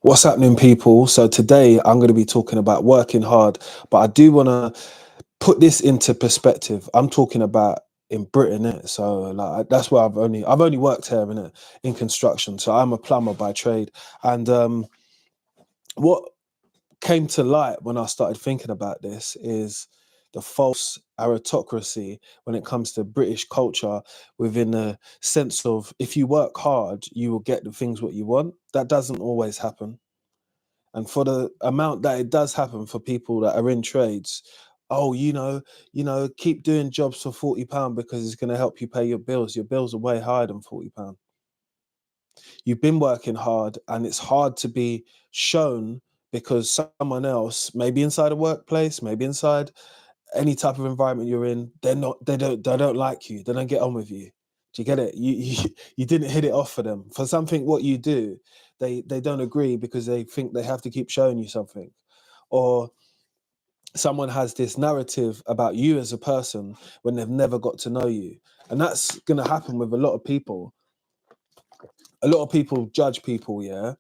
What's happening, people? So today I'm going to be talking about working hard, but I do want to put this into perspective. I'm talking about in Britain, it. So like that's where I've only worked here in construction. So I'm a plumber by trade, and what came to light when I started thinking about this is the false aristocracy when it comes to British culture, within the sense of if you work hard, you will get the things what you want. That doesn't always happen. And for the amount that it does happen for people that are in trades, oh, keep doing jobs for £40 because it's going to help you pay your bills. Your bills are way higher than £40. You've been working hard, and it's hard to be shown because someone else, maybe inside a workplace, maybe inside any type of environment you're in, they don't like you. They don't get on with you. Do you get it? You didn't hit it off for them. For something what you do, they don't agree because they think they have to keep showing you something. Or someone has this narrative about you as a person when they've never got to know you. And that's gonna happen with a lot of people. A lot of people judge people, yeah,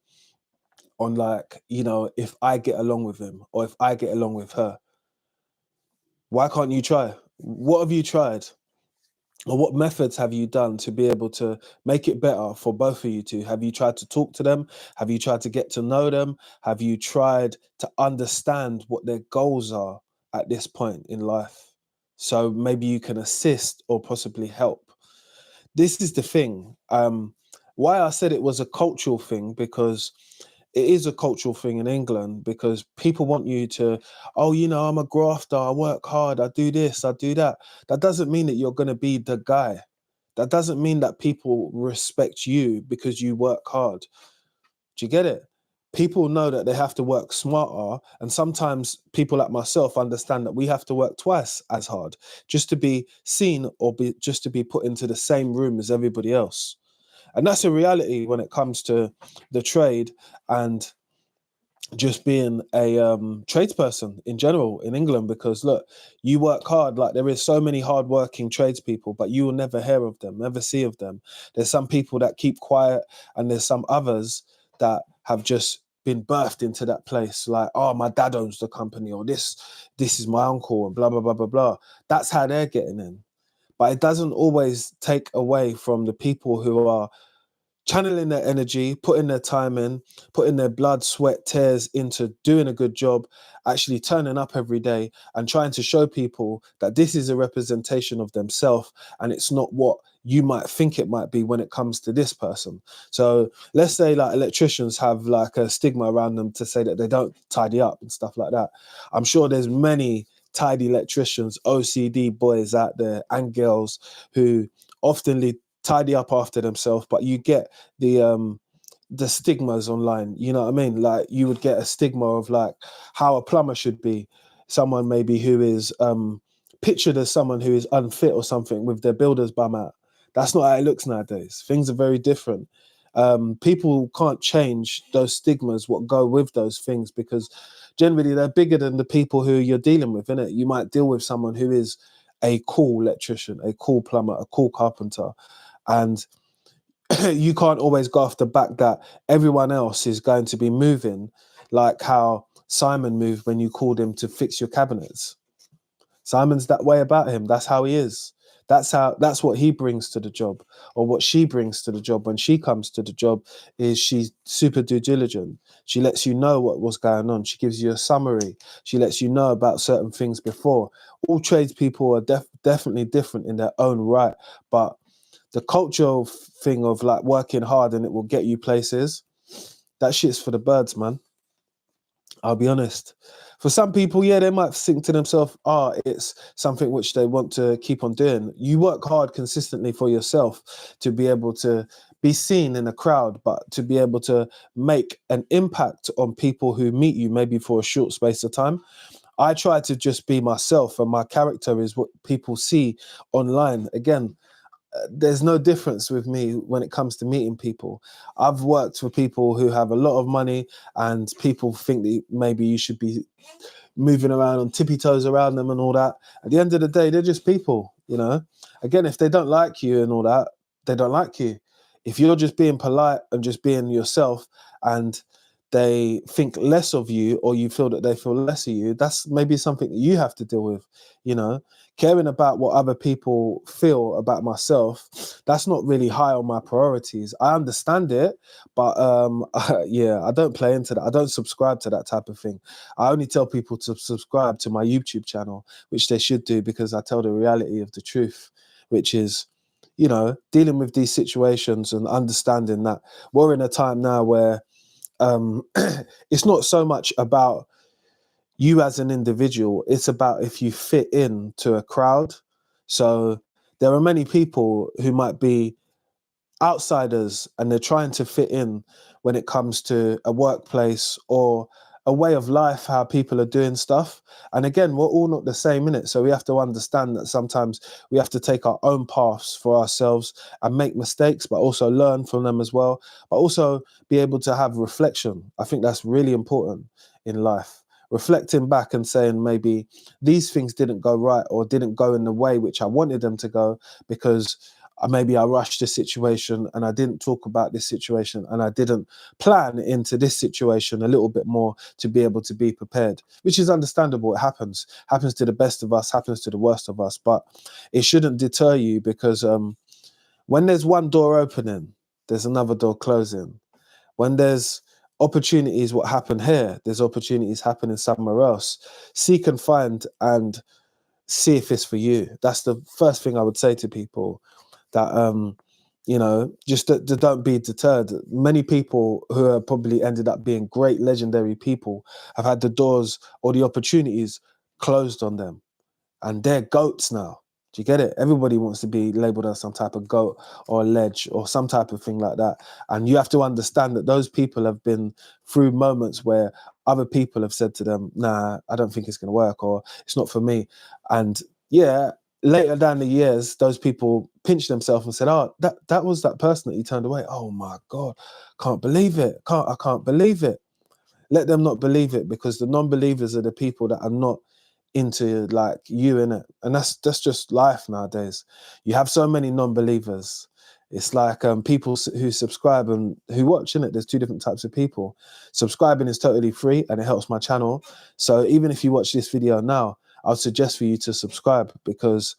on like, if I get along with him or if I get along with her. Why can't you try? What have you tried? Or what methods have you done to be able to make it better for both of you two? Have you tried to talk to them? Have you tried to get to know them? Have you tried to understand what their goals are at this point in life? So maybe you can assist or possibly help. This is the thing. Why I said it was a cultural thing, because it is a cultural thing in England, because people want you to, oh, I'm a grafter, I work hard, I do this, I do that. That doesn't mean that you're going to be the guy. That doesn't mean that people respect you because you work hard. Do you get it? People know that they have to work smarter. And sometimes people like myself understand that we have to work twice as hard just to be seen or just to be put into the same room as everybody else. And that's a reality when it comes to the trade and just being a tradesperson in general in England, because look, you work hard. Like, there is so many hardworking tradespeople, but you will never hear of them, never see of them. There's some people that keep quiet, and there's some others that have just been birthed into that place. Like, oh, my dad owns the company, or this is my uncle, and blah blah blah blah blah. That's how they're getting in. But it doesn't always take away from the people who are channeling their energy, putting their time in, putting their blood, sweat, tears into doing a good job, actually turning up every day and trying to show people that this is a representation of themselves, and it's not what you might think it might be when it comes to this person. So let's say like electricians have like a stigma around them to say that they don't tidy up and stuff like that. I'm sure there's many tidy electricians, OCD boys out there and girls who often tidy up after themselves, but you get the stigmas online. You know what I mean? Like, you would get a stigma of like how a plumber should be, someone maybe who is pictured as someone who is unfit or something with their builder's bum out. That's not how it looks nowadays. Things are very different. People can't change those stigmas, what go with those things, because generally they're bigger than the people who you're dealing with, innit? You might deal with someone who is a cool electrician, a cool plumber, a cool carpenter, and you can't always go off the back that everyone else is going to be moving like how Simon moved when you called him to fix your cabinets. Simon's that way about him. That's how he is. That's what he brings to the job, or what she brings to the job when she comes to the job, is she's super due diligent. She lets you know what was going on. She gives you a summary. She lets you know about certain things before. All tradespeople are definitely different in their own right, but the cultural thing of like working hard and it will get you places, that shit's for the birds, man. I'll be honest. For some people, yeah, they might think to themselves, it's something which they want to keep on doing. You work hard consistently for yourself to be able to be seen in a crowd, but to be able to make an impact on people who meet you maybe for a short space of time. I try to just be myself, and my character is what people see online. Again, there's no difference with me when it comes to meeting people. I've worked with people who have a lot of money, and people think that maybe you should be moving around on tippy toes around them and all that. At the end of the day, they're just people, you know? Again, if they don't like you and all that, they don't like you. If you're just being polite and just being yourself, and they think less of you, or you feel that they feel less of you, that's maybe something that you have to deal with. You know, caring about what other people feel about myself, that's not really high on my priorities. I understand it, but yeah, I don't play into that. I don't subscribe to that type of thing. I only tell people to subscribe to my YouTube channel, which they should do, because I tell the reality of the truth, which is, you know, dealing with these situations and understanding that we're in a time now where it's not so much about you as an individual, it's about if you fit in to a crowd. So there are many people who might be outsiders and they're trying to fit in when it comes to a workplace or a way of life, how people are doing stuff. And again, we're all not the same in it. So we have to understand that sometimes we have to take our own paths for ourselves and make mistakes, but also learn from them as well, but also be able to have reflection. I think that's really important in life. Reflecting back and saying maybe these things didn't go right or didn't go in the way which I wanted them to go, because maybe I rushed this situation and I didn't talk about this situation and I didn't plan into this situation a little bit more to be able to be prepared, which is understandable. It happens to the best of us, happens to the worst of us, but it shouldn't deter you, because when there's one door opening, there's another door closing. When there's opportunities, what happened here, there's opportunities happening somewhere else. Seek and find and see if it's for you. That's the first thing I would say to people, that you know, just don't be deterred. Many people who have probably ended up being great legendary people have had the doors or the opportunities closed on them, and they're goats now. Do you get it? Everybody wants to be labeled as some type of goat or ledge or some type of thing like that. And you have to understand that those people have been through moments where other people have said to them, nah, I don't think it's going to work, or it's not for me. And yeah, later down the years, those people pinched themselves and said, oh, that was that person that you turned away. Oh my God, can't believe it. I can't believe it. Let them not believe it, because the non-believers are the people that are not into like you in it. And that's just life nowadays. You have so many non-believers. It's like people who subscribe and who watch in it. There's two different types of people. Subscribing is totally free and it helps my channel. So even if you watch this video now, I would suggest for you to subscribe, because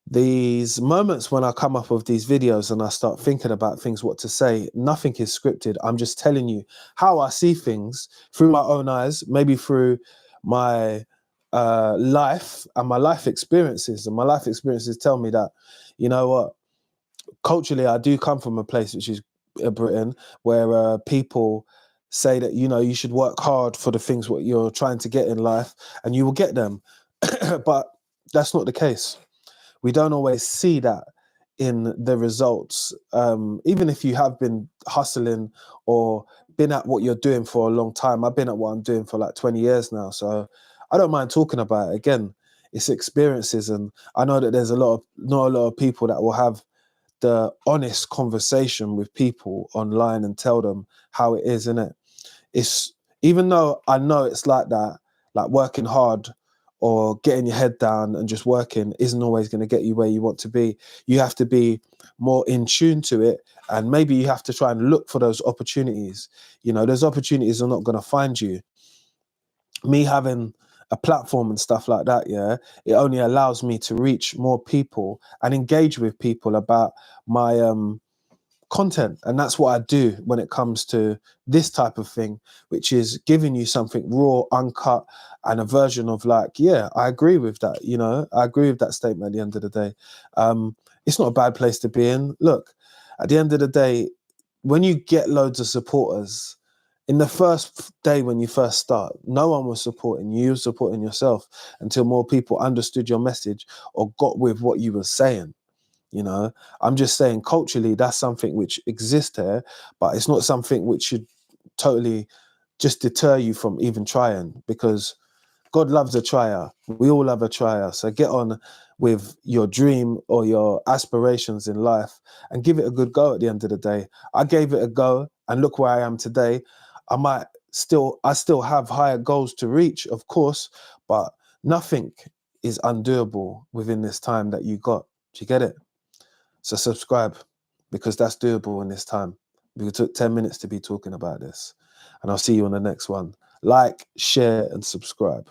these moments when I come up with these videos and I start thinking about things, what to say, nothing is scripted. I'm just telling you how I see things through my own eyes, maybe through my life and my life experiences. And my life experiences tell me that, you know what, culturally, I do come from a place which is Britain, where people say that, you know, you should work hard for the things what you're trying to get in life and you will get them. But that's not the case. We don't always see that in the results. Even if you have been hustling or been at what you're doing for a long time, I've been at what I'm doing for like 20 years now. So I don't mind talking about it. Again, it's experiences. And I know that there's not a lot of people that will have the honest conversation with people online and tell them how it is, innit? It's, even though I know it's like that, like working hard or getting your head down and just working isn't always going to get you where you want to be. You have to be more in tune to it, and maybe you have to try and look for those opportunities. You know, those opportunities are not going to find you. Me having a platform and stuff like that, yeah, it only allows me to reach more people and engage with people about my content. And that's what I do when it comes to this type of thing, which is giving you something raw, uncut, and a version of like, yeah, I agree with that. You know, I agree with that statement at the end of the day. It's not a bad place to be in. Look, at the end of the day, when you get loads of supporters, in the first day when you first start, no one was supporting you, you were supporting yourself until more people understood your message or got with what you were saying. You know, I'm just saying culturally that's something which exists here, but it's not something which should totally just deter you from even trying, because God loves a trier. We all love a trier. So get on with your dream or your aspirations in life and give it a good go at the end of the day. I gave it a go and look where I am today. I still have higher goals to reach, of course, but nothing is undoable within this time that you got. Do you get it? So subscribe, because that's doable in this time. We took 10 minutes to be talking about this. and I'll see you on the next one. Like, share, and subscribe.